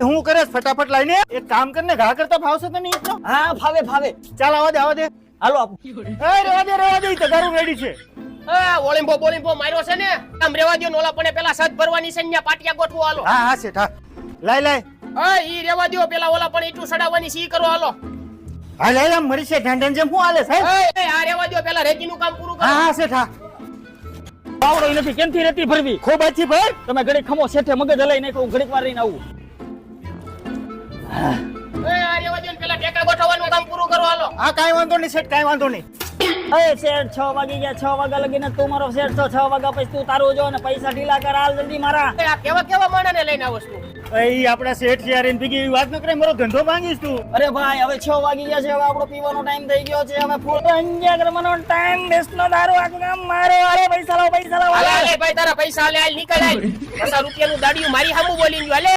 હું કરે ફટાફટ લઈને એક કામ કરને ઘા કરતા ફાવશે તને ઈ તો? હા ફાવે ફાવે. ચાલ આવા દે હાલો આપ. રેવા દે તગારું રેડી છે. બોલિંબો માર્યો છે ને આમ રેવા દો. ઓલા પણ પેલા સદ ભરવાની છે ને પાટિયા ગોઠવો હાલો. હા શેઠ હા લાય ઈ રેવા દો. પેલા ઓલા પણ ઈટું સડાવવાની સી કરો હાલો. હા લાય આમ મરી છે ઢાંઢણ જેમ હું હાલે સાહેબ. આ રેવા દો. પેલા રેતીનું કામ પૂરું કરો. હા શેઠ હા પાવડો નથી કેમથી રેતી ભરવી. ખૂબ અચ્છી ભાઈ તમે ઘડીક ખમો શેઠે મગજ હલાઈ નાખો ઘડીક વાર રહીને આવું. આ રેવા દો. પેલા ટેકા ગોઠવવાનું કામ પૂરું કરો હાલો. હા કાઈ વાંધો નહીં શેઠ કાઈ વાંધો નહીં. અરે શેઠ 6 વાગી ગયા. 6 વાગ્યા લગીને તું મારો શેઠ છો. 6 વાગ્યા પછી તું તારું જો ને પૈસા ઢીલા કર હાલ જલ્દી મારા. આ કેવા માણસને લઈને આવસ તું? એ આપડા શેઠ છે યાર એની ભેગી એવી વાત ન કરે મારો ધંધો ભાંગીશ તું. અરે ભાઈ હવે 6 વાગી ગયા છે. હવે આપણો પીવાનો ટાઈમ થઈ ગયો છે. હવે ફૂલ અંજ્યા કરવાનો ટાઈમ બેસ્ટ નો દારૂ આખું કામ મારો. અરે પૈસા લાવો હાલે ભાઈ તારા પૈસા હાલે હાલ નીકળ હાલ. 50 રૂપિયાનું દાડિયું મારી સામું બોલી ગયું હાલે.